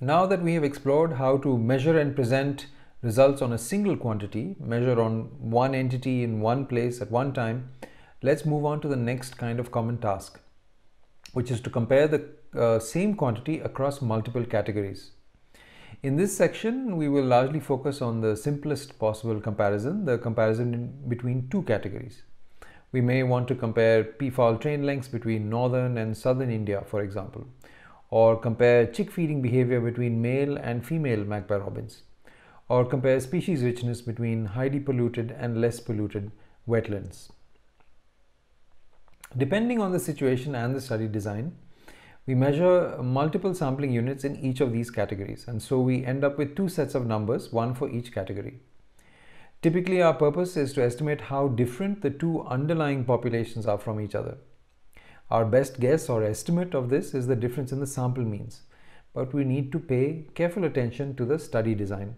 Now that we have explored how to measure and present results on a single quantity, measure on one entity in one place at one time, let's move on to the next kind of common task, which is to compare the same quantity across multiple categories. In this section, we will largely focus on the simplest possible comparison, the comparison between two categories. We may want to compare peafowl train lengths between northern and southern India, for example, or compare chick feeding behavior between male and female magpie robins, or compare species richness between highly polluted and less polluted wetlands. Depending on the situation and the study design, we measure multiple sampling units in each of these categories, and so we end up with two sets of numbers, one for each category. Typically, our purpose is to estimate how different the two underlying populations are from each other. Our best guess or estimate of this is the difference in the sample means, but we need to pay careful attention to the study design.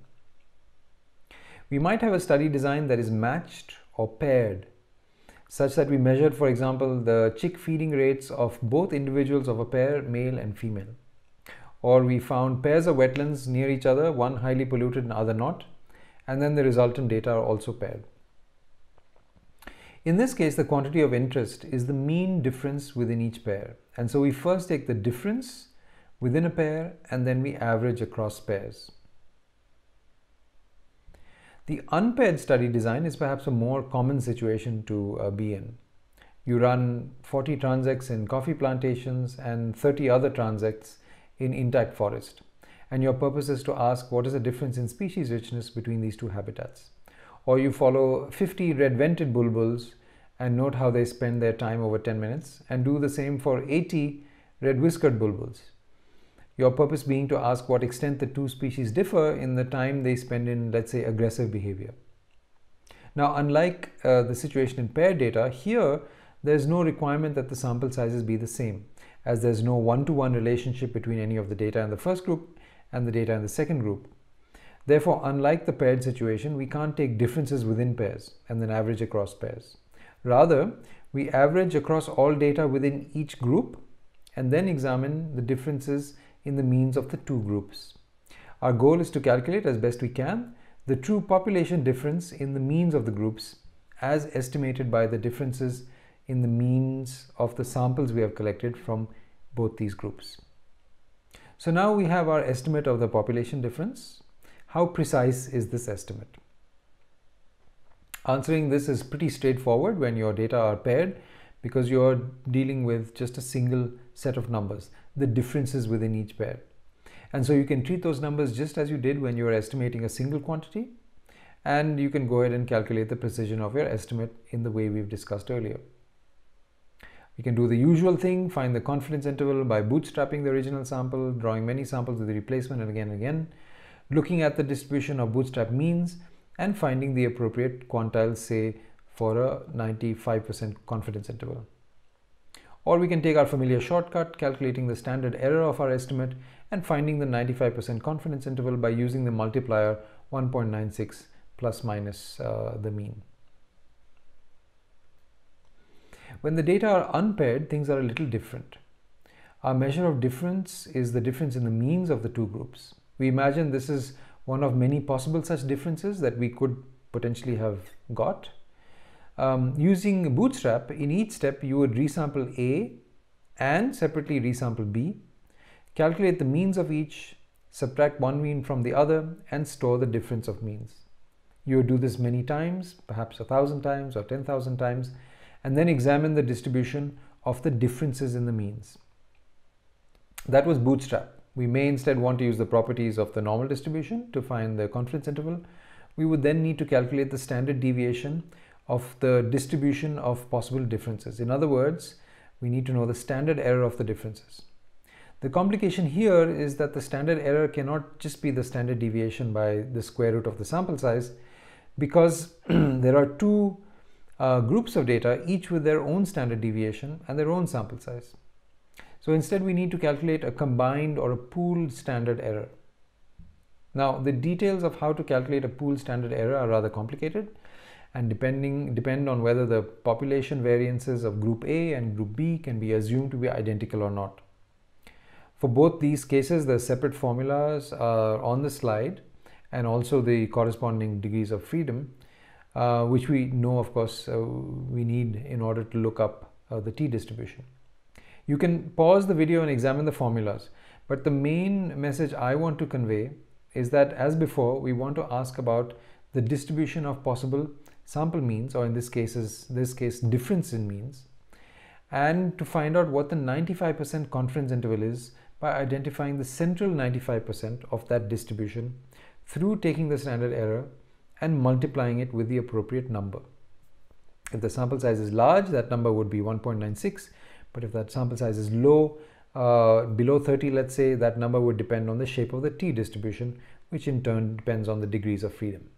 We might have a study design that is matched or paired, such that we measured, for example, the chick feeding rates of both individuals of a pair, male and female. Or we found pairs of wetlands near each other, one highly polluted and other not, and then the resultant data are also paired. In this case, the quantity of interest is the mean difference within each pair. And so we first take the difference within a pair and then we average across pairs. The unpaired study design is perhaps a more common situation to be in. You run 40 transects in coffee plantations and 30 other transects in intact forest. And your purpose is to ask what is the difference in species richness between these two habitats. Or you follow 50 red-vented bulbuls and note how they spend their time over 10 minutes, and do the same for 80 red-whiskered bulbuls. Your purpose being to ask what extent the two species differ in the time they spend in, let's say, aggressive behavior. Now, unlike the situation in paired data, here there's no requirement that the sample sizes be the same, as there's no one-to-one relationship between any of the data in the first group and the data in the second group. Therefore, unlike the paired situation, we can't take differences within pairs and then average across pairs. Rather, we average across all data within each group and then examine the differences in the means of the two groups. Our goal is to calculate as best we can the true population difference in the means of the groups as estimated by the differences in the means of the samples we have collected from both these groups. So now we have our estimate of the population difference. How precise is this estimate? Answering this is pretty straightforward when your data are paired, because you're dealing with just a single set of numbers, the differences within each pair. And so you can treat those numbers just as you did when you were estimating a single quantity, and you can go ahead and calculate the precision of your estimate in the way we've discussed earlier. You can do the usual thing, find the confidence interval by bootstrapping the original sample, drawing many samples with the replacement and again, looking at the distribution of bootstrap means, and finding the appropriate quantiles, say, for a 95% confidence interval. Or we can take our familiar shortcut, calculating the standard error of our estimate and finding the 95% confidence interval by using the multiplier 1.96 plus minus the mean. When the data are unpaired, things are a little different. Our measure of difference is the difference in the means of the two groups. We imagine this is one of many possible such differences that we could potentially have got. Using Bootstrap, in each step you would resample A and separately resample B, calculate the means of each, subtract one mean from the other, and store the difference of means. You would do this many times, perhaps 1,000 times or 10,000 times, and then examine the distribution of the differences in the means. That was Bootstrap. We may instead want to use the properties of the normal distribution to find the confidence interval. We would then need to calculate the standard deviation of the distribution of possible differences. In other words, we need to know the standard error of the differences. The complication here is that the standard error cannot just be the standard deviation by the square root of the sample size, because there are two groups of data, each with their own standard deviation and their own sample size. So instead we need to calculate a combined or a pooled standard error. Now, the details of how to calculate a pooled standard error are rather complicated and depend on whether the population variances of group A and group B can be assumed to be identical or not. For both these cases, the separate formulas are on the slide, and also the corresponding degrees of freedom, which we know, of course, we need in order to look up the t-distribution. You can pause the video and examine the formulas, but the main message I want to convey is that, as before, we want to ask about the distribution of possible sample means, or in this case, difference in means, and to find out what the 95% confidence interval is by identifying the central 95% of that distribution through taking the standard error and multiplying it with the appropriate number. If the sample size is large, that number would be 1.96, but if that sample size is low, below 30, let's say, that number would depend on the shape of the t-distribution, which in turn depends on the degrees of freedom.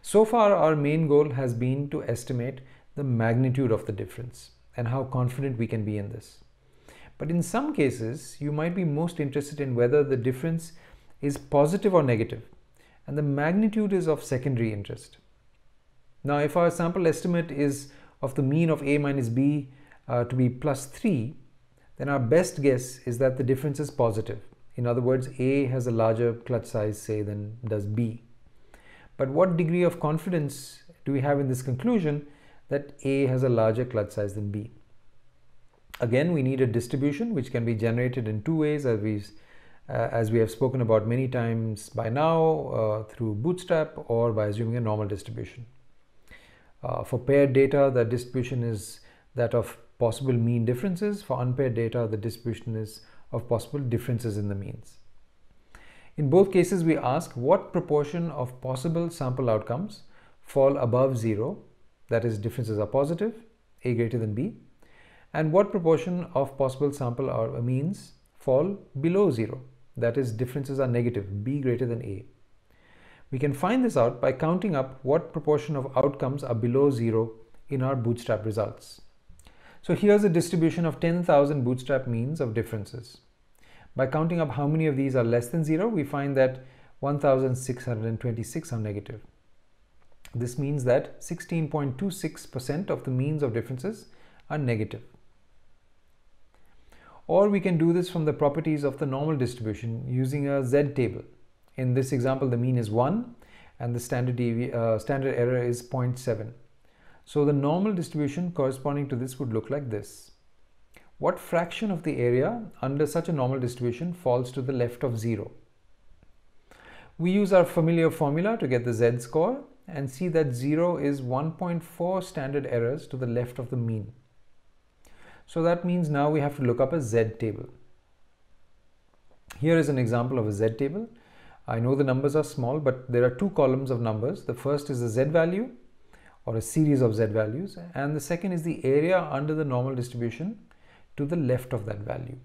So far, our main goal has been to estimate the magnitude of the difference and how confident we can be in this. But in some cases, you might be most interested in whether the difference is positive or negative, and the magnitude is of secondary interest. Now, if our sample estimate is of the mean of A minus B to be +3, then our best guess is that the difference is positive. In other words, A has a larger clutch size, say, than does B. But what degree of confidence do we have in this conclusion that A has a larger clutch size than B? Again, we need a distribution which can be generated in two ways, as we have spoken about many times by now, through bootstrap or by assuming a normal distribution. For paired data, the distribution is that of possible mean differences. For unpaired data, the distribution is of possible differences in the means. In both cases, we ask what proportion of possible sample outcomes fall above 0, that is, differences are positive, A greater than B, and what proportion of possible sample means fall below 0, that is, differences are negative, B greater than A. We can find this out by counting up what proportion of outcomes are below 0 in our bootstrap results. So here's a distribution of 10,000 bootstrap means of differences. By counting up how many of these are less than 0, we find that 1,626 are negative. This means that 16.26% of the means of differences are negative. Or we can do this from the properties of the normal distribution using a Z table. In this example, the mean is 1 and the standard error is 0.7. So the normal distribution corresponding to this would look like this. What fraction of the area under such a normal distribution falls to the left of 0? We use our familiar formula to get the Z score and see that 0 is 1.4 standard errors to the left of the mean. So that means now we have to look up a Z table. Here is an example of a Z table. I know the numbers are small, but there are two columns of numbers. The first is the Z value, or a series of Z values, and the second is the area under the normal distribution to the left of that value.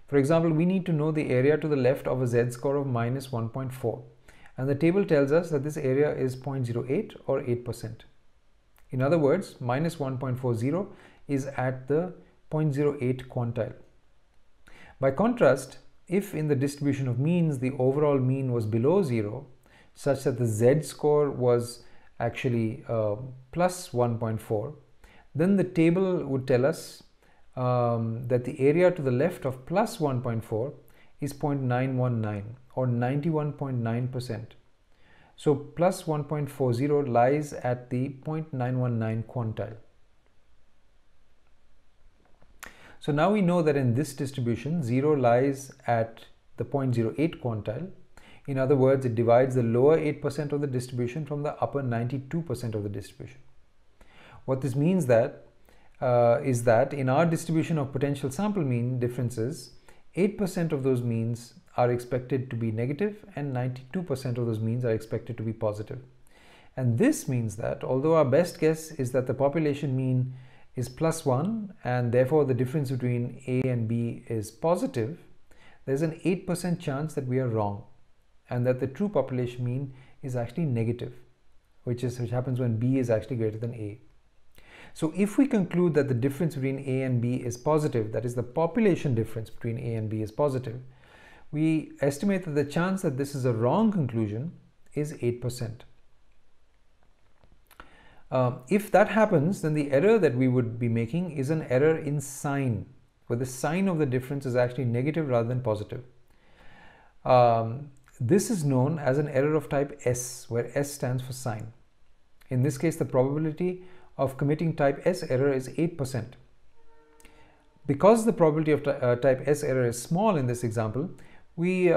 For example, we need to know the area to the left of a Z score of minus 1.4, and the table tells us that this area is 0.08 or 8%. In other words, minus 1.40 is at the 0.08 quantile. By contrast, if in the distribution of means the overall mean was below 0, such that the Z score was actually plus 1.4, then the table would tell us that the area to the left of plus 1.4 is 0.919 or 91.9%. So plus 1.40 lies at the 0.919 quantile. So now we know that in this distribution, 0 lies at the 0.08 quantile. In other words, it divides the lower 8% of the distribution from the upper 92% of the distribution. What this means is that in our distribution of potential sample mean differences, 8% of those means are expected to be negative and 92% of those means are expected to be positive. And this means that although our best guess is that the population mean is +1 and therefore the difference between A and B is positive, there's an 8% chance that we are wrong and that the true population mean is actually negative, which happens when B is actually greater than A. So if we conclude that the difference between A and B is positive, that is the population difference between A and B is positive, we estimate that the chance that this is a wrong conclusion is 8%. If that happens, then the error that we would be making is an error in sign, where the sign of the difference is actually negative rather than positive. This is known as an error of type S, where S stands for sign. In this case, the probability of committing type S error is 8%. Because the probability of type S error is small in this example, we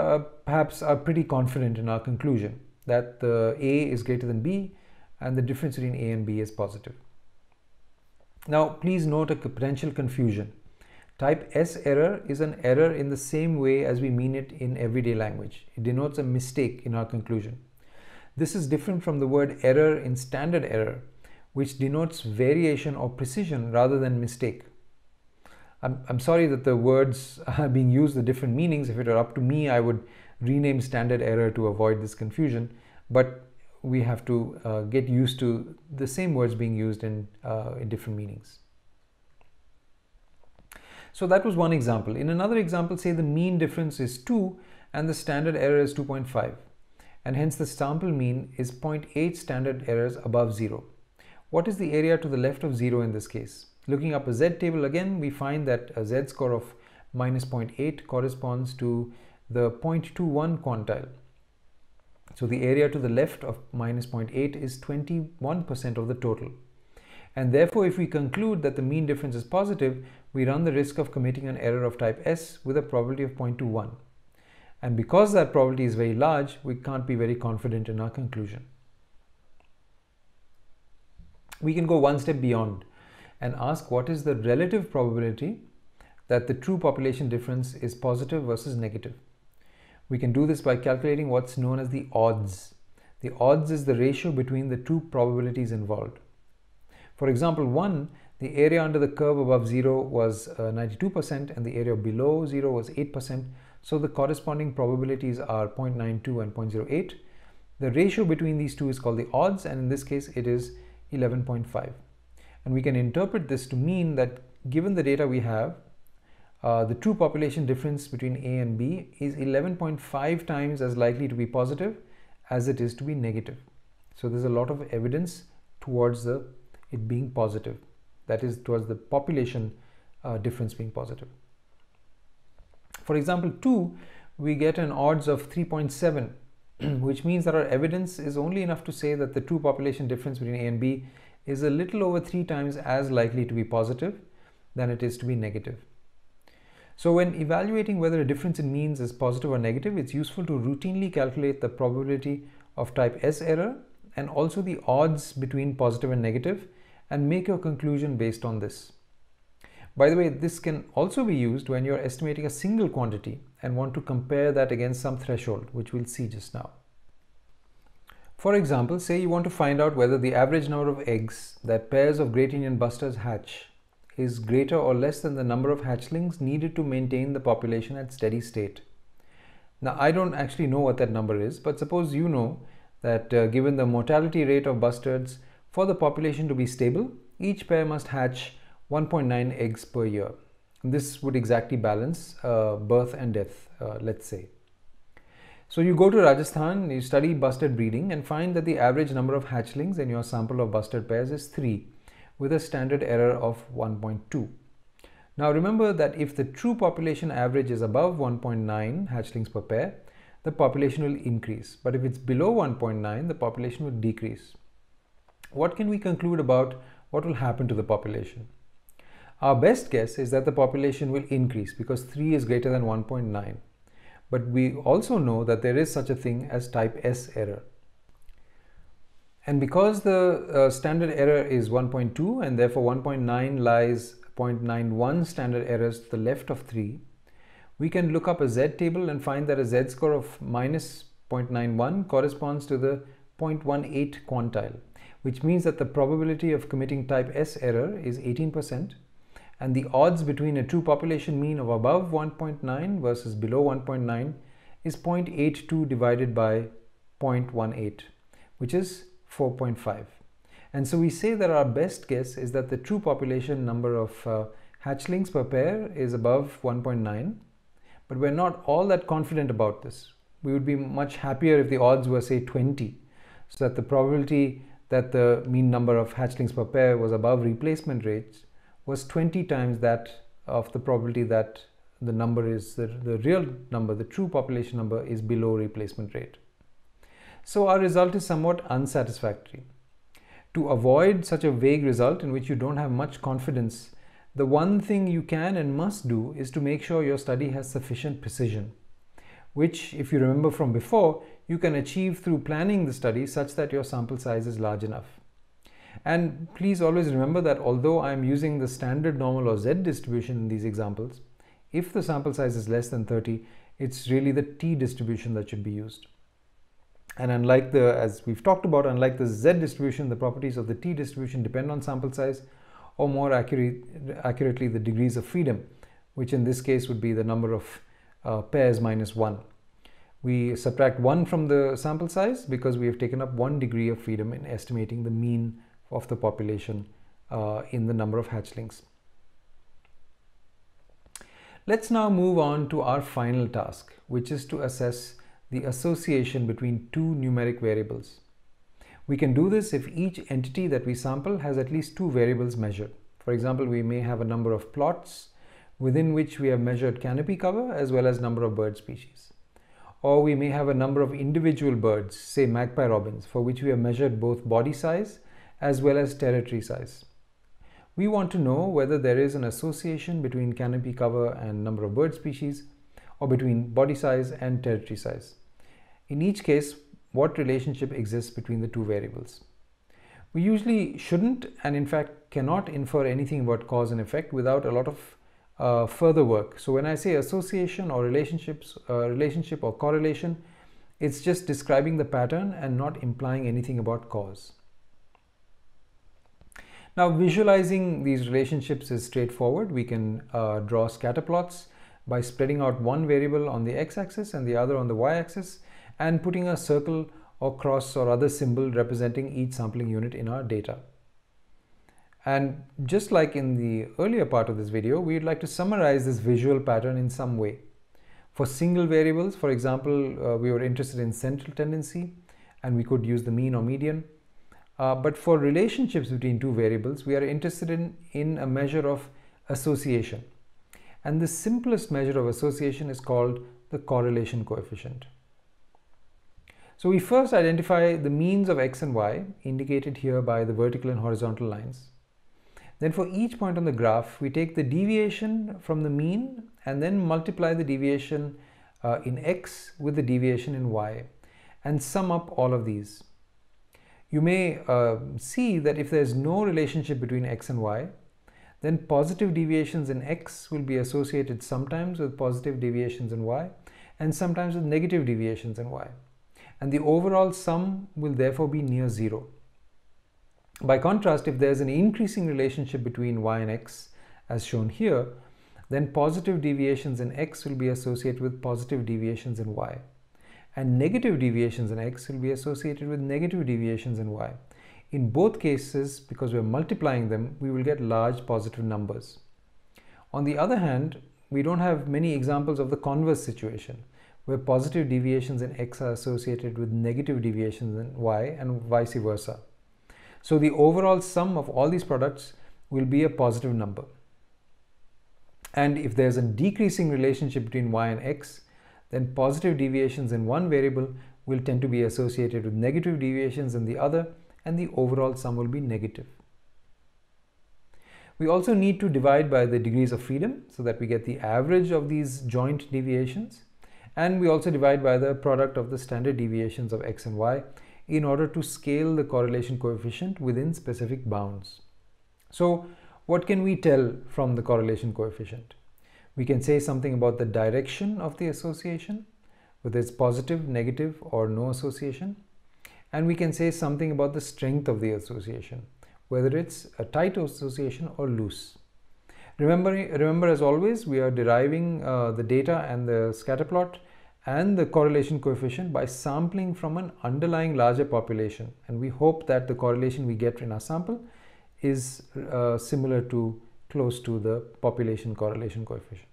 perhaps are pretty confident in our conclusion that the A is greater than B and the difference between A and B is positive. Now, please note a potential confusion. Type S error is an error in the same way as we mean it in everyday language. It denotes a mistake in our conclusion. This is different from the word error in standard error, which denotes variation or precision rather than mistake. I'm sorry that the words are being used with different meanings. If it were up to me, I would rename standard error to avoid this confusion, but we have to get used to the same words being used in different meanings. So that was one example. In another example, say the mean difference is 2 and the standard error is 2.5, and hence the sample mean is 0.8 standard errors above 0. What is the area to the left of 0 in this case? Looking up a Z table again, we find that a Z score of minus 0.8 corresponds to the 0.21 quantile. So the area to the left of minus 0.8 is 21% of the total. And therefore, if we conclude that the mean difference is positive, we run the risk of committing an error of type S with a probability of 0.21. And because that probability is very large, we can't be very confident in our conclusion. We can go one step beyond and ask what is the relative probability that the true population difference is positive versus negative. We can do this by calculating what's known as the odds. The odds is the ratio between the two probabilities involved. For example 1, the area under the curve above 0 was 92% and the area below 0 was 8%. So the corresponding probabilities are 0.92 and 0.08. The ratio between these two is called the odds, and in this case it is 11.5. And we can interpret this to mean that given the data we have, the true population difference between A and B is 11.5 times as likely to be positive as it is to be negative. So there's a lot of evidence towards it being positive, that is towards the population difference being positive. For example 2, we get an odds of 3.7, which means that our evidence is only enough to say that the true population difference between A and B is a little over 3 times as likely to be positive than it is to be negative. So when evaluating whether a difference in means is positive or negative, it's useful to routinely calculate the probability of type S error and also the odds between positive and negative and make your conclusion based on this. By the way, this can also be used when you're estimating a single quantity and want to compare that against some threshold, which we'll see just now. For example, say you want to find out whether the average number of eggs that pairs of Great Indian bustards hatch is greater or less than the number of hatchlings needed to maintain the population at steady state. Now, I don't actually know what that number is, but suppose you know that given the mortality rate of bustards, for the population to be stable, each pair must hatch 1.9 eggs per year. This would exactly balance birth and death, let's say. So you go to Rajasthan, you study bustard breeding and find that the average number of hatchlings in your sample of bustard pairs is 3, with a standard error of 1.2. Now remember that if the true population average is above 1.9 hatchlings per pair, the population will increase. But if it's below 1.9, the population will decrease. What can we conclude about what will happen to the population? Our best guess is that the population will increase because 3 is greater than 1.9. But we also know that there is such a thing as type S error. And because the standard error is 1.2 and therefore 1.9 lies 0.91 standard errors to the left of 3, we can look up a Z table and find that a Z score of minus 0.91 corresponds to the 0.18 quantile, which means that the probability of committing type S error is 18%, and the odds between a true population mean of above 1.9 versus below 1.9 is 0.82 divided by 0.18, which is 4.5. And so we say that our best guess is that the true population number of hatchlings per pair is above 1.9, but we're not all that confident about this. We would be much happier if the odds were, say, 20, so that the probability that the mean number of hatchlings per pair was above replacement rates was 20 times that of the probability that the number is the real number, the true population number is below replacement rate. So our result is somewhat unsatisfactory. To avoid such a vague result in which you don't have much confidence, the one thing you can and must do is to make sure your study has sufficient precision, which, if you remember from before, you can achieve through planning the study such that your sample size is large enough. And please always remember that although I am using the standard normal or Z distribution in these examples, if the sample size is less than 30, it's really the T distribution that should be used. And unlike as we've talked about, unlike the Z distribution, the properties of the T distribution depend on sample size, or more accurately, the degrees of freedom, which in this case would be the number of pairs minus 1. We subtract 1 from the sample size because we have taken up 1 degree of freedom in estimating the mean of the population in the number of hatchlings. Let's now move on to our final task, which is to assess the association between two numeric variables. We can do this if each entity that we sample has at least 2 variables measured. For example, we may have a number of plots within which we have measured canopy cover as well as number of bird species. Or we may have a number of individual birds, say magpie robins, for which we have measured both body size as well as territory size. We want to know whether there is an association between canopy cover and number of bird species, or between body size and territory size. In each case, what relationship exists between the 2 variables. We usually shouldn't, and in fact cannot, infer anything about cause and effect without a lot of further work. So when I say association or relationship or correlation, it's just describing the pattern and not implying anything about cause. Now, visualizing these relationships is straightforward. We can draw scatter plots by spreading out one variable on the x-axis and the other on the y-axis, and putting a circle or cross or other symbol representing each sampling unit in our data. And just like in the earlier part of this video, we'd like to summarize this visual pattern in some way. For single variables, for example, we were interested in central tendency, and we could use the mean or median. But for relationships between 2 variables, we are interested in a measure of association. And the simplest measure of association is called the correlation coefficient. So we first identify the means of x and y, indicated here by the vertical and horizontal lines. Then for each point on the graph, we take the deviation from the mean and then multiply the deviation in x with the deviation in y, and sum up all of these. You may see that if there is no relationship between x and y, then positive deviations in x will be associated sometimes with positive deviations in y and sometimes with negative deviations in y. And the overall sum will therefore be near 0. By contrast, if there is an increasing relationship between y and x, as shown here, then positive deviations in x will be associated with positive deviations in y, and negative deviations in x will be associated with negative deviations in y. In both cases, because we are multiplying them, we will get large positive numbers. On the other hand, we don't have many examples of the converse situation, where positive deviations in x are associated with negative deviations in y and vice versa. So the overall sum of all these products will be a positive number. And if there's a decreasing relationship between y and x, then positive deviations in one variable will tend to be associated with negative deviations in the other, and the overall sum will be negative. We also need to divide by the degrees of freedom so that we get the average of these joint deviations, and we also divide by the product of the standard deviations of x and y in order to scale the correlation coefficient within specific bounds. So what can we tell from the correlation coefficient? We can say something about the direction of the association, whether it's positive, negative, or no association. And we can say something about the strength of the association, whether it's a tight association or loose. Remember, as always, we are deriving the data and the scatter plot and the correlation coefficient by sampling from an underlying larger population. And we hope that the correlation we get in our sample is similar to, close to the population correlation coefficient.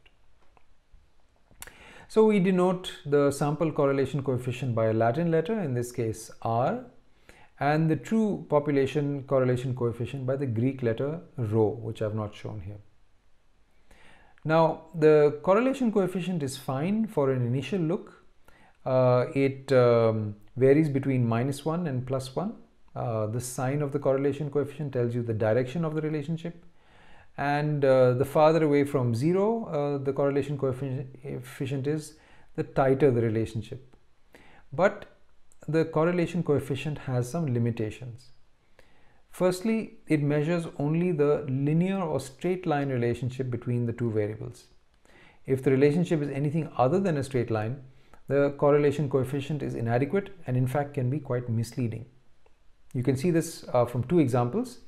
So we denote the sample correlation coefficient by a Latin letter, in this case R, and the true population correlation coefficient by the Greek letter rho, which I've not shown here. Now, the correlation coefficient is fine for an initial look. It varies between -1 and +1. The sign of the correlation coefficient tells you the direction of the relationship, and the farther away from 0 the correlation coefficient is, the tighter the relationship. But the correlation coefficient has some limitations. Firstly, it measures only the linear or straight line relationship between the two variables. If the relationship is anything other than a straight line, the correlation coefficient is inadequate and in fact can be quite misleading. You can see this from two examples.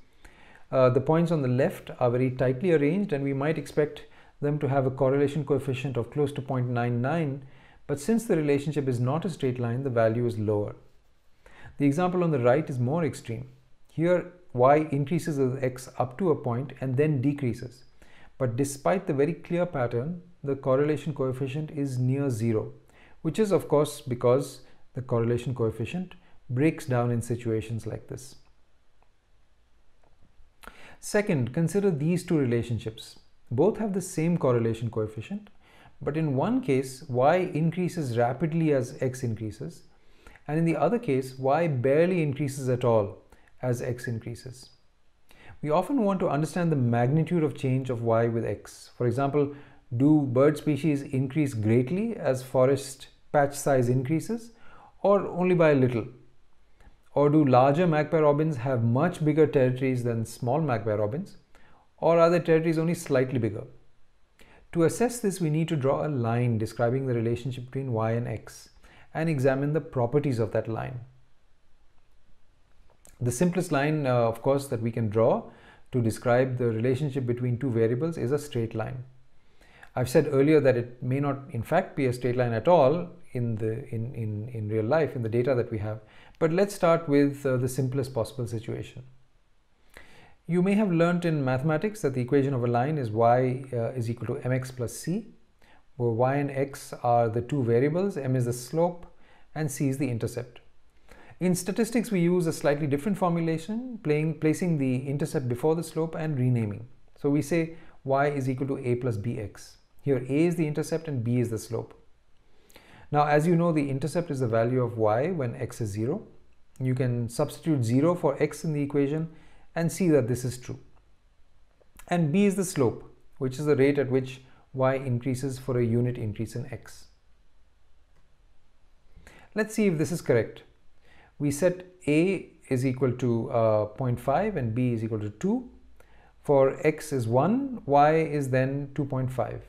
The points on the left are very tightly arranged and we might expect them to have a correlation coefficient of close to 0.99, but since the relationship is not a straight line, the value is lower. The example on the right is more extreme. Here, y increases with x up to a point and then decreases. But despite the very clear pattern, the correlation coefficient is near 0, which is of course because the correlation coefficient breaks down in situations like this. Second, consider these two relationships. Both have the same correlation coefficient, but in one case, y increases rapidly as x increases, and in the other case, y barely increases at all as x increases. We often want to understand the magnitude of change of y with x. For example, do bird species increase greatly as forest patch size increases, or only by a little? Or do larger magpie robins have much bigger territories than small magpie robins, or are their territories only slightly bigger? To assess this, we need to draw a line describing the relationship between y and x and examine the properties of that line. The simplest line, of course, that we can draw to describe the relationship between two variables is a straight line. I've said earlier that it may not in fact be a straight line at all in real life, in the data that we have, but let's start with the simplest possible situation. You may have learnt in mathematics that the equation of a line is y is equal to mx plus c, where y and x are the two variables, m is the slope and c is the intercept. In statistics, we use a slightly different formulation, placing the intercept before the slope and renaming. So we say y is equal to a plus bx. Here a is the intercept and b is the slope. Now, as you know, the intercept is the value of y when x is 0. You can substitute 0 for x in the equation and see that this is true. And b is the slope, which is the rate at which y increases for a unit increase in x. Let's see if this is correct. We set a is equal to 0.5 and b is equal to 2. For x is 1, y is then 2.5.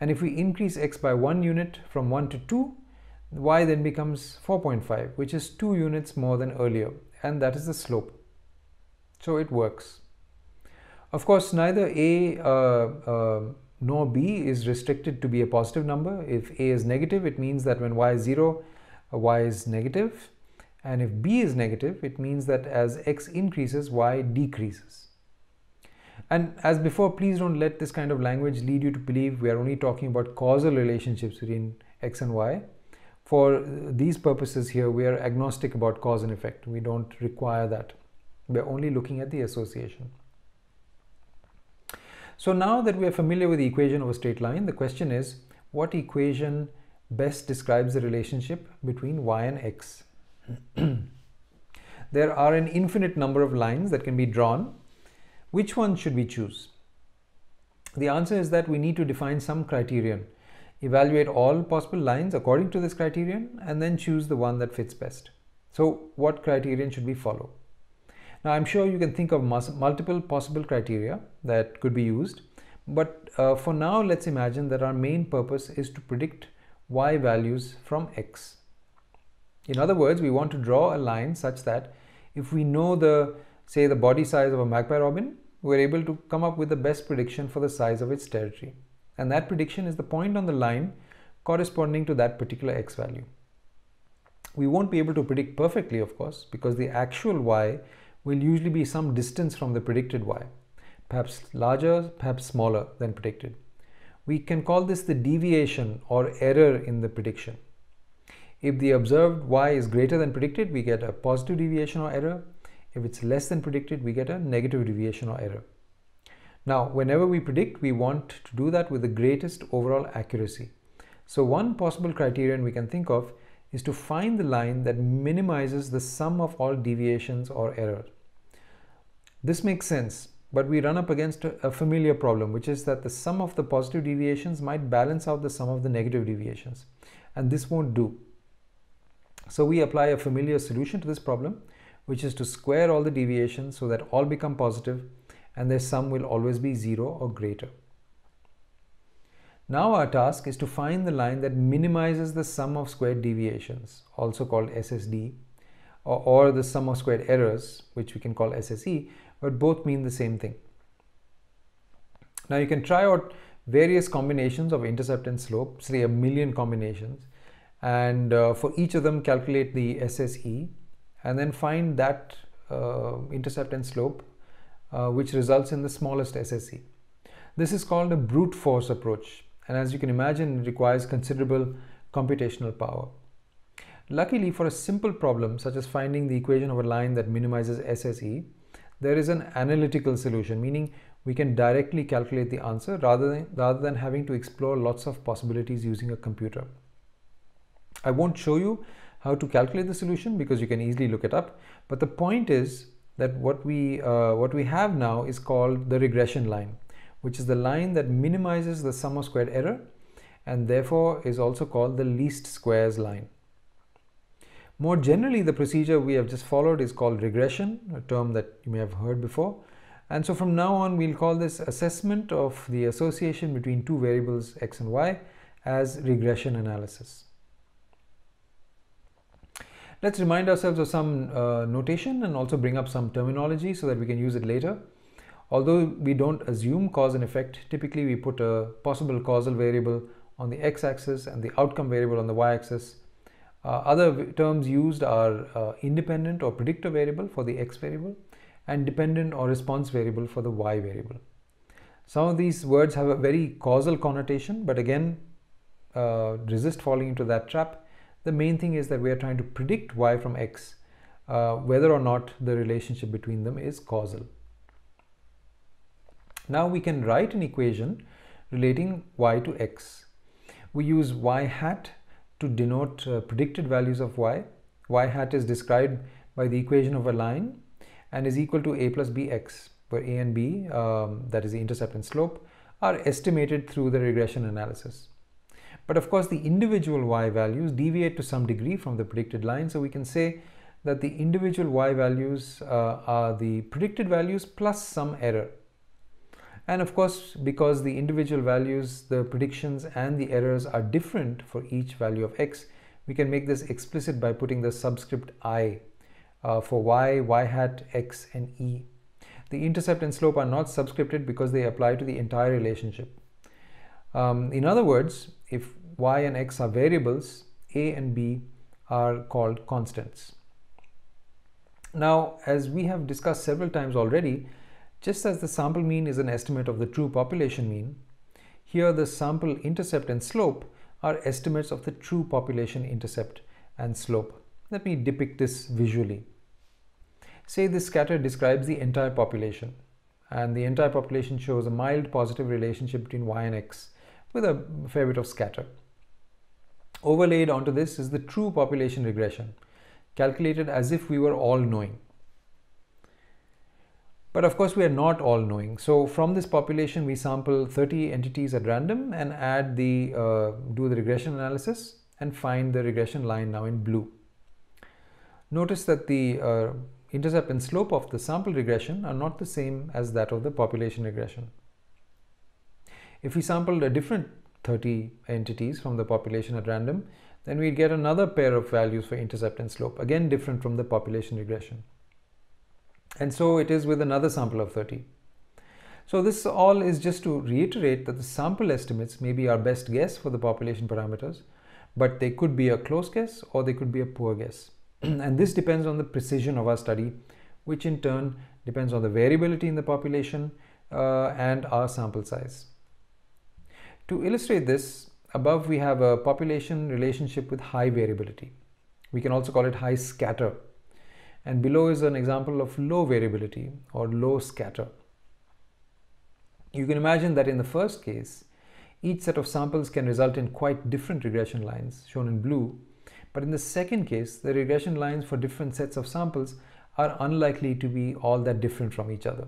And if we increase x by 1 unit from 1 to 2, y then becomes 4.5, which is 2 units more than earlier, and that is the slope. So it works. Of course, neither a nor b is restricted to be a positive number. If a is negative, it means that when y is 0, y is negative. And if b is negative, it means that as x increases, y decreases. And as before, please don't let this kind of language lead you to believe we are only talking about causal relationships between x and y. For these purposes here, we are agnostic about cause and effect. We don't require that. We're only looking at the association. So now that we are familiar with the equation of a straight line, the question is, what equation best describes the relationship between y and x? There are an infinite number of lines that can be drawn. Which one should we choose? The answer is that we need to define some criterion, evaluate all possible lines according to this criterion, and then choose the one that fits best. So what criterion should we follow? Now, I'm sure you can think of multiple possible criteria that could be used, but for now, let's imagine that our main purpose is to predict y values from x. In other words, we want to draw a line such that if we know say the body size of a magpie robin, we're able to come up with the best prediction for the size of its territory. And that prediction is the point on the line corresponding to that particular x value. We won't be able to predict perfectly, of course, because the actual y will usually be some distance from the predicted y, perhaps larger, perhaps smaller than predicted. We can call this the deviation or error in the prediction. If the observed y is greater than predicted, we get a positive deviation or error. If it's less than predicted, we get a negative deviation or error. Now, whenever we predict, we want to do that with the greatest overall accuracy. So one possible criterion we can think of is to find the line that minimizes the sum of all deviations or error. This makes sense, but we run up against a familiar problem, which is that the sum of the positive deviations might balance out the sum of the negative deviations, and this won't do. So we apply a familiar solution to this problem, which is to square all the deviations so that all become positive and their sum will always be 0 or greater. Now our task is to find the line that minimizes the sum of squared deviations, also called SSD, or the sum of squared errors, which we can call SSE, but both mean the same thing. Now you can try out various combinations of intercept and slope, say 1,000,000 combinations, and for each of them calculate the SSE and then find that intercept and slope which results in the smallest SSE. This is called a brute force approach, and as you can imagine, it requires considerable computational power. Luckily, for a simple problem such as finding the equation of a line that minimizes SSE, there is an analytical solution, meaning we can directly calculate the answer rather than having to explore lots of possibilities using a computer. I won't show you how to calculate the solution because you can easily look it up, but the point is that what we have now is called the regression line, which is the line that minimizes the sum of squared error and therefore is also called the least squares line. More generally, the procedure we have just followed is called regression, a term that you may have heard before. And so from now on, we'll call this assessment of the association between two variables x and y as regression analysis. Let's remind ourselves of some notation and also bring up some terminology so that we can use it later. Although we don't assume cause and effect, typically we put a possible causal variable on the x-axis and the outcome variable on the y-axis. Other terms used are independent or predictor variable for the x variable and dependent or response variable for the y variable. Some of these words have a very causal connotation, but again, resist falling into that trap. The main thing is that we are trying to predict y from x, whether or not the relationship between them is causal. Now we can write an equation relating y to x. We use y hat to denote predicted values of y. Y hat is described by the equation of a line and is equal to a plus bx, where a and b, that is the intercept and slope, are estimated through the regression analysis. But of course, the individual y values deviate to some degree from the predicted line, so we can say that the individual y values are the predicted values plus some error. And of course, because the individual values, the predictions and the errors are different for each value of x, we can make this explicit by putting the subscript I for y, y hat, x and e. The intercept and slope are not subscripted because they apply to the entire relationship. In other words, if y and x are variables, a and b are called constants. Now, as we have discussed several times already, just as the sample mean is an estimate of the true population mean, here the sample intercept and slope are estimates of the true population intercept and slope. Let me depict this visually. Say this scatter describes the entire population, and the entire population shows a mild positive relationship between y and x with a fair bit of scatter. Overlaid onto this is the true population regression, calculated as if we were all knowing. But of course, we are not all knowing. So from this population, we sample 30 entities at random and add do the regression analysis and find the regression line now in blue. Notice that the intercept and slope of the sample regression are not the same as that of the population regression. If we sampled a different 30 entities from the population at random, then we'd get another pair of values for intercept and slope, again different from the population regression. And so it is with another sample of 30. So this all is just to reiterate that the sample estimates may be our best guess for the population parameters, but they could be a close guess or they could be a poor guess. And this depends on the precision of our study, which in turn depends on the variability in the population and our sample size. To illustrate this, above we have a population relationship with high variability. We can also call it high scatter. And below is an example of low variability or low scatter. You can imagine that in the first case, each set of samples can result in quite different regression lines, shown in blue. But in the second case, the regression lines for different sets of samples are unlikely to be all that different from each other.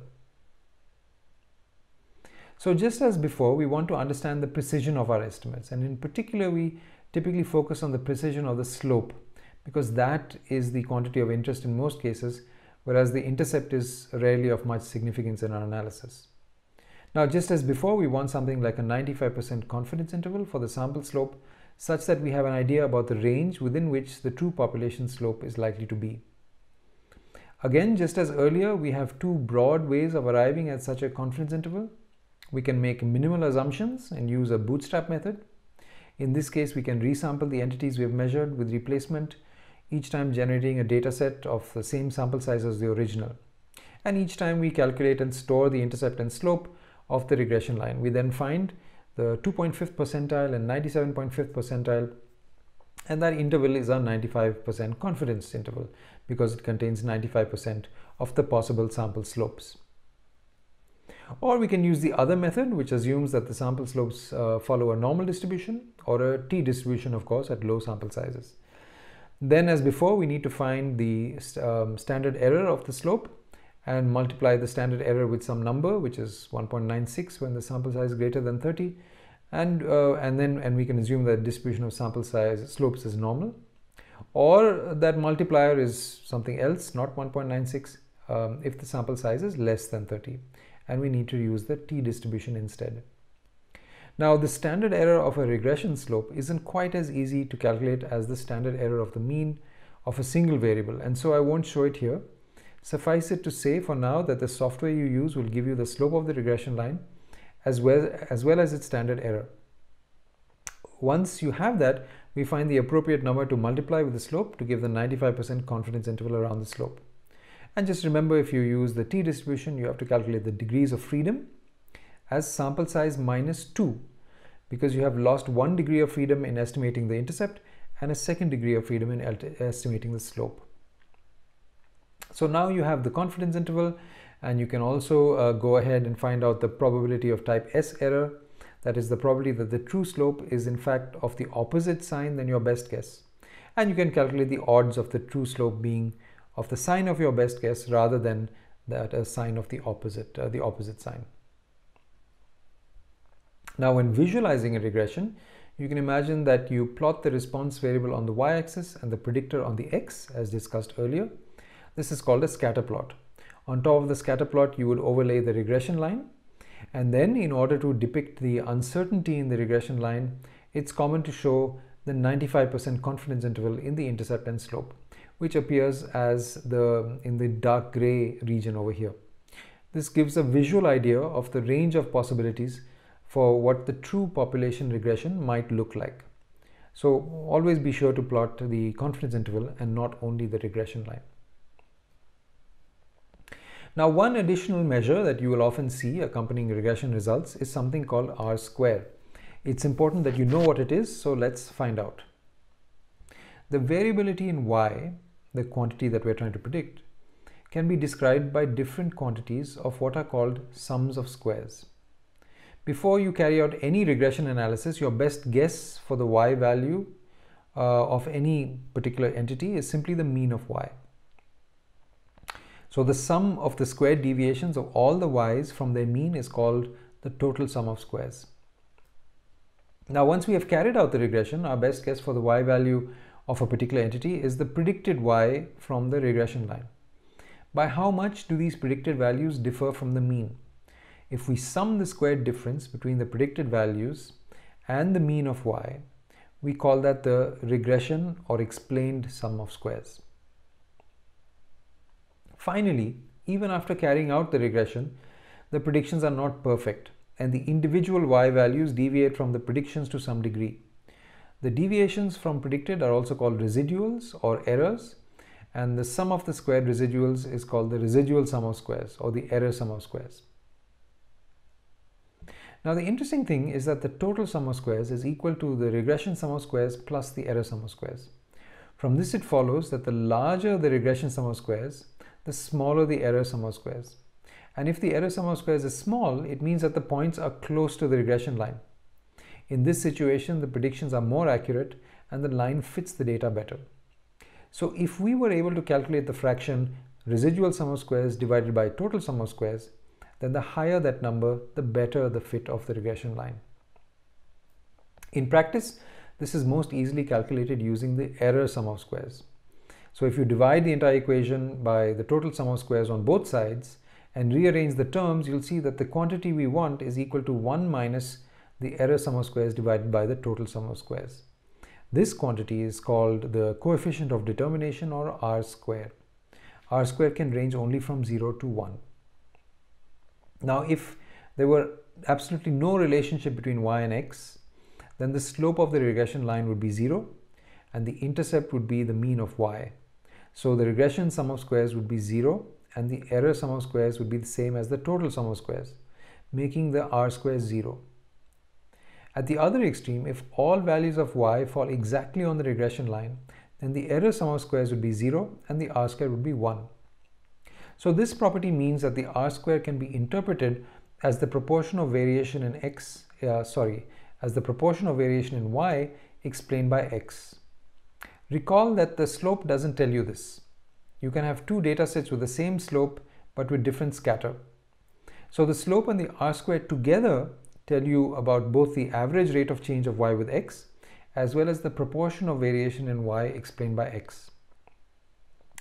So just as before, we want to understand the precision of our estimates, and in particular we typically focus on the precision of the slope, because that is the quantity of interest in most cases, whereas the intercept is rarely of much significance in our analysis. Now, just as before, we want something like a 95% confidence interval for the sample slope, such that we have an idea about the range within which the true population slope is likely to be. Again, just as earlier, we have two broad ways of arriving at such a confidence interval. We can make minimal assumptions and use a bootstrap method. In this case, we can resample the entities we have measured with replacement, each time generating a data set of the same sample size as the original. And each time we calculate and store the intercept and slope of the regression line. We then find the 2.5th percentile and 97.5th percentile, and that interval is our 95% confidence interval because it contains 95% of the possible sample slopes. Or we can use the other method, which assumes that the sample slopes follow a normal distribution or a t-distribution, of course, at low sample sizes. Then, as before, we need to find the standard error of the slope and multiply the standard error with some number, which is 1.96 when the sample size is greater than 30, and we can assume that distribution of sample size slopes is normal, or that multiplier is something else, not 1.96, if the sample size is less than 30, and we need to use the t-distribution instead. Now, the standard error of a regression slope isn't quite as easy to calculate as the standard error of the mean of a single variable, and so I won't show it here. Suffice it to say for now that the software you use will give you the slope of the regression line as well as its standard error. Once you have that, we find the appropriate number to multiply with the slope to give the 95% confidence interval around the slope. And just remember, if you use the t-distribution, you have to calculate the degrees of freedom as sample size minus 2, because you have lost 1 degree of freedom in estimating the intercept and a second degree of freedom in estimating the slope. So now you have the confidence interval, and you can also go ahead and find out the probability of type S error. That is the probability that the true slope is in fact of the opposite sign than your best guess. And you can calculate the odds of the true slope being of the sign of your best guess rather than that a sign of the opposite sign. Now, when visualizing a regression, you can imagine that you plot the response variable on the y-axis and the predictor on the x, as discussed earlier. This is called a scatter plot. On top of the scatter plot, you would overlay the regression line. And then, in order to depict the uncertainty in the regression line, it's common to show the 95% confidence interval in the intercept and slope, which appears as in the dark gray region over here. This gives a visual idea of the range of possibilities for what the true population regression might look like. So always be sure to plot the confidence interval and not only the regression line. Now, one additional measure that you will often see accompanying regression results is something called R-square. It's important that you know what it is, so let's find out. The variability in y, the quantity that we're trying to predict, can be described by different quantities of what are called sums of squares. Before you carry out any regression analysis, your best guess for the y value of any particular entity is simply the mean of y. So the sum of the squared deviations of all the y's from their mean is called the total sum of squares. Now, once we have carried out the regression, our best guess for the y value of a particular entity is the predicted y from the regression line. By how much do these predicted values differ from the mean? If we sum the squared difference between the predicted values and the mean of y, we call that the regression or explained sum of squares. Finally, even after carrying out the regression, the predictions are not perfect, and the individual y values deviate from the predictions to some degree. The deviations from predicted are also called residuals or errors, and the sum of the squared residuals is called the residual sum of squares or the error sum of squares. Now the interesting thing is that the total sum of squares is equal to the regression sum of squares plus the error sum of squares. From this it follows that the larger the regression sum of squares, the smaller the error sum of squares. And if the error sum of squares is small, it means that the points are close to the regression line. In this situation, the predictions are more accurate and the line fits the data better. So if we were able to calculate the fraction residual sum of squares divided by total sum of squares, then the higher that number, the better the fit of the regression line. In practice, this is most easily calculated using the error sum of squares. So if you divide the entire equation by the total sum of squares on both sides and rearrange the terms, you'll see that the quantity we want is equal to 1 minus the error sum of squares divided by the total sum of squares. This quantity is called the coefficient of determination, or R square. R square can range only from 0 to 1. Now, if there were absolutely no relationship between y and x, then the slope of the regression line would be 0 and the intercept would be the mean of y. So the regression sum of squares would be 0 and the error sum of squares would be the same as the total sum of squares, making the R square 0. At the other extreme, if all values of y fall exactly on the regression line, then the error sum of squares would be 0 and the R square would be 1. So this property means that the R square can be interpreted as the proportion of variation in as the proportion of variation in y explained by x. Recall that the slope doesn't tell you this. You can have two data sets with the same slope but with different scatter. So the slope and the R square together tell you about both the average rate of change of y with x as well as the proportion of variation in y explained by x.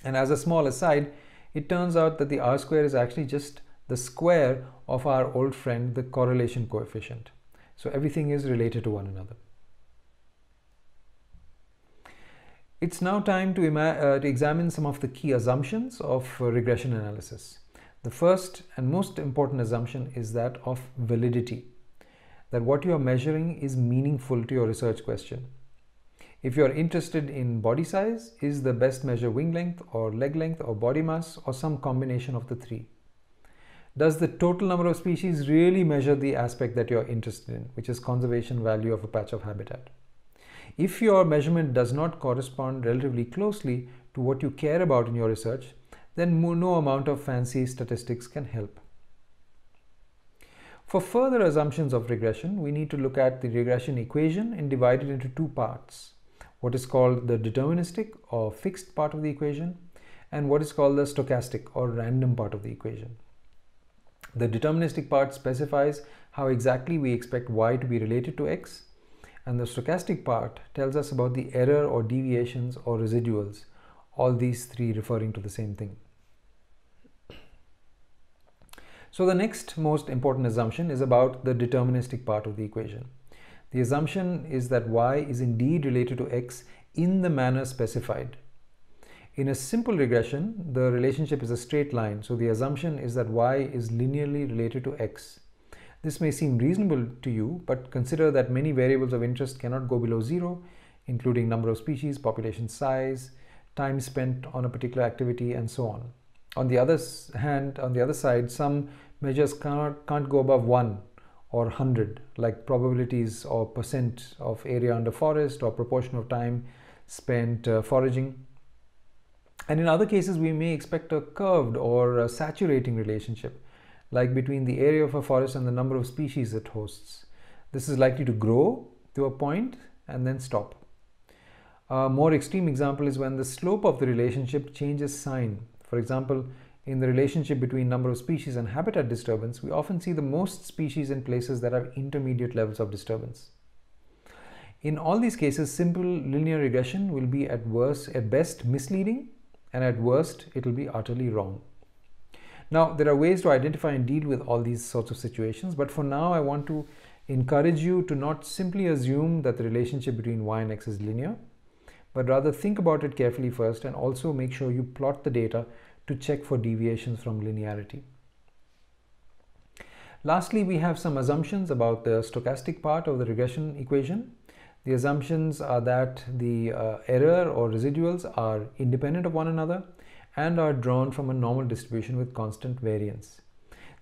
And as a small aside, it turns out that the R square is actually just the square of our old friend, the correlation coefficient. So everything is related to one another. It's now time to examine some of the key assumptions of regression analysis. The first and most important assumption is that of validity, that what you are measuring is meaningful to your research question. If you are interested in body size, is the best measure wing length or leg length or body mass or some combination of the three? Does the total number of species really measure the aspect that you are interested in, which is conservation value of a patch of habitat? If your measurement does not correspond relatively closely to what you care about in your research, then no amount of fancy statistics can help. For further assumptions of regression, we need to look at the regression equation and divide it into two parts. What is called the deterministic or fixed part of the equation and what is called the stochastic or random part of the equation. The deterministic part specifies how exactly we expect y to be related to x, and the stochastic part tells us about the error or deviations or residuals, all these three referring to the same thing. So the next most important assumption is about the deterministic part of the equation. The assumption is that y is indeed related to x in the manner specified. In a simple regression, the relationship is a straight line, so the assumption is that y is linearly related to x. This may seem reasonable to you, but consider that many variables of interest cannot go below 0, including number of species, population size, time spent on a particular activity, and so on. On the other side, some measures can't go above 1 or 100, like probabilities or percent of area under forest or proportion of time spent foraging. And in other cases, we may expect a curved or a saturating relationship, like between the area of a forest and the number of species it hosts. This is likely to grow to a point and then stop. A more extreme example is when the slope of the relationship changes sign. For example, in the relationship between number of species and habitat disturbance, we often see the most species in places that have intermediate levels of disturbance. In all these cases, simple linear regression will be at best misleading, and at worst, it will be utterly wrong. Now, there are ways to identify and deal with all these sorts of situations, but for now, I want to encourage you to not simply assume that the relationship between y and x is linear, but rather think about it carefully first and also make sure you plot the data to check for deviations from linearity. Lastly, we have some assumptions about the stochastic part of the regression equation. The assumptions are that the error or residuals are independent of one another and are drawn from a normal distribution with constant variance.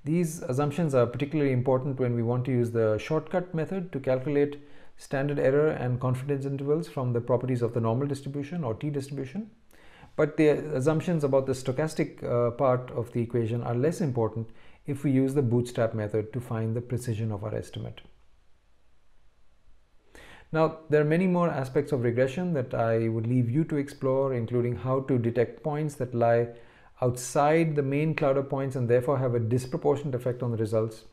These assumptions are particularly important when we want to use the shortcut method to calculate standard error and confidence intervals from the properties of the normal distribution or t-distribution. But the assumptions about the stochastic part of the equation are less important if we use the bootstrap method to find the precision of our estimate. Now, there are many more aspects of regression that I would leave you to explore, including how to detect points that lie outside the main cloud of points and therefore have a disproportionate effect on the results,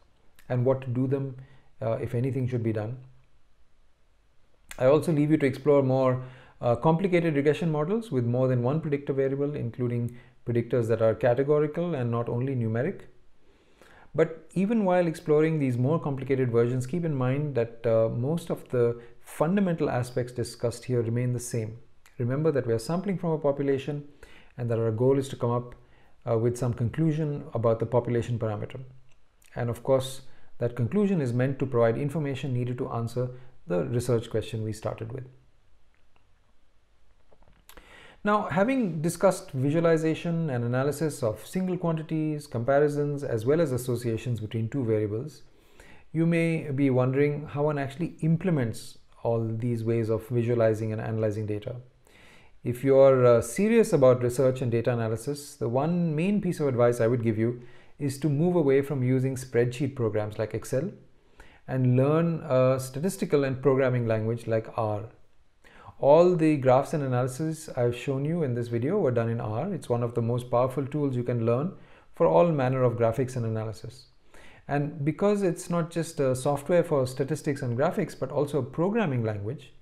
and what to do them if anything should be done. I also leave you to explore more complicated regression models with more than one predictor variable, including predictors that are categorical and not only numeric. But even while exploring these more complicated versions, keep in mind that most of the fundamental aspects discussed here remain the same. Remember that we are sampling from a population and that our goal is to come up with some conclusion about the population parameter. And of course, that conclusion is meant to provide information needed to answer the research question we started with. Now, having discussed visualization and analysis of single quantities, comparisons, as well as associations between two variables, you may be wondering how one actually implements all these ways of visualizing and analyzing data. If you're serious about research and data analysis, the one main piece of advice I would give you is to move away from using spreadsheet programs like Excel and learn a statistical and programming language like R. All the graphs and analysis I've shown you in this video were done in R. It's one of the most powerful tools you can learn for all manner of graphics and analysis. And because it's not just a software for statistics and graphics, but also a programming language,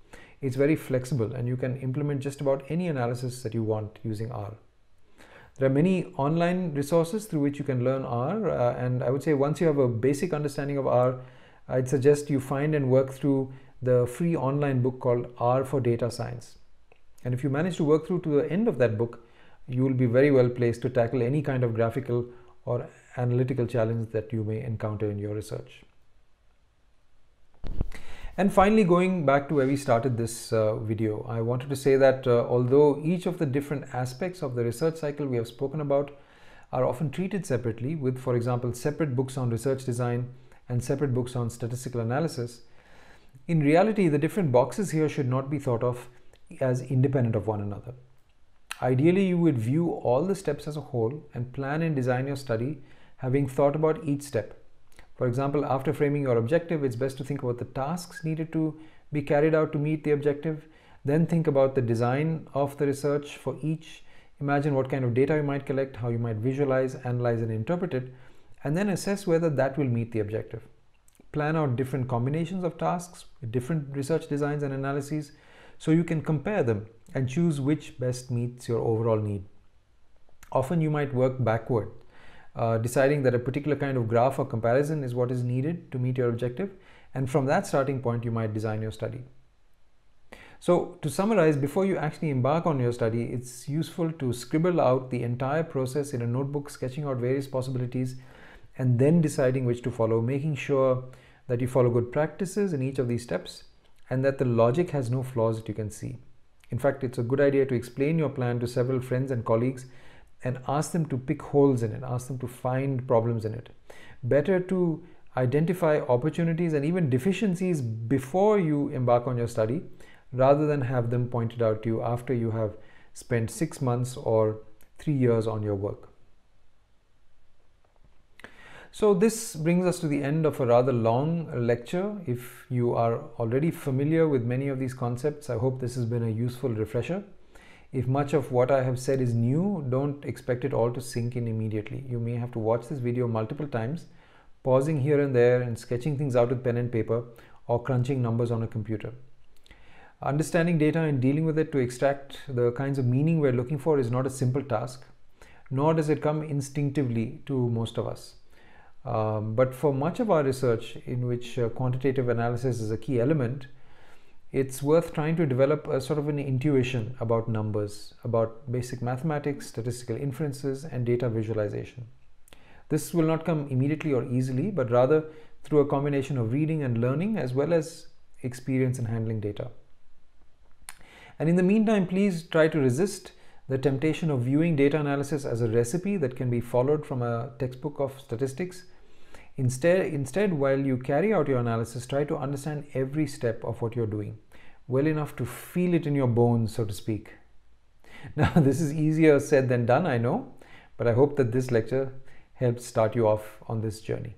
it's very flexible and you can implement just about any analysis that you want using R. There are many online resources through which you can learn R, and I would say once you have a basic understanding of R, I'd suggest you find and work through the free online book called R for Data Science. And if you manage to work through to the end of that book, you will be very well placed to tackle any kind of graphical or analytical challenge that you may encounter in your research. And finally, going back to where we started this video, I wanted to say that although each of the different aspects of the research cycle we have spoken about are often treated separately with, for example, separate books on research design and separate books on statistical analysis, in reality, the different boxes here should not be thought of as independent of one another. Ideally, you would view all the steps as a whole and plan and design your study having thought about each step. For example, after framing your objective, it's best to think about the tasks needed to be carried out to meet the objective. Then think about the design of the research for each. Imagine what kind of data you might collect, how you might visualize, analyze, and interpret it, and then assess whether that will meet the objective. Plan out different combinations of tasks with different research designs and analyses so you can compare them and choose which best meets your overall need. Often you might work backward, deciding that a particular kind of graph or comparison is what is needed to meet your objective, and from that starting point you might design your study. So to summarize, before you actually embark on your study, it's useful to scribble out the entire process in a notebook, sketching out various possibilities and then deciding which to follow, making sure that you follow good practices in each of these steps and that the logic has no flaws that you can see. In fact, it's a good idea to explain your plan to several friends and colleagues and ask them to pick holes in it, ask them to find problems in it. Better to identify opportunities and even deficiencies before you embark on your study rather than have them pointed out to you after you have spent 6 months or 3 years on your work. So this brings us to the end of a rather long lecture. If you are already familiar with many of these concepts, I hope this has been a useful refresher. If much of what I have said is new, don't expect it all to sink in immediately. You may have to watch this video multiple times, pausing here and there and sketching things out with pen and paper or crunching numbers on a computer. Understanding data and dealing with it to extract the kinds of meaning we're looking for is not a simple task, nor does it come instinctively to most of us. But for much of our research, in which quantitative analysis is a key element, it's worth trying to develop a sort of an intuition about numbers, about basic mathematics, statistical inferences, and data visualization. This will not come immediately or easily, but rather through a combination of reading and learning as well as experience in handling data. And in the meantime, please try to resist the temptation of viewing data analysis as a recipe that can be followed from a textbook of statistics. Instead, while you carry out your analysis, try to understand every step of what you're doing well enough to feel it in your bones, so to speak. Now, this is easier said than done, I know, but I hope that this lecture helps start you off on this journey.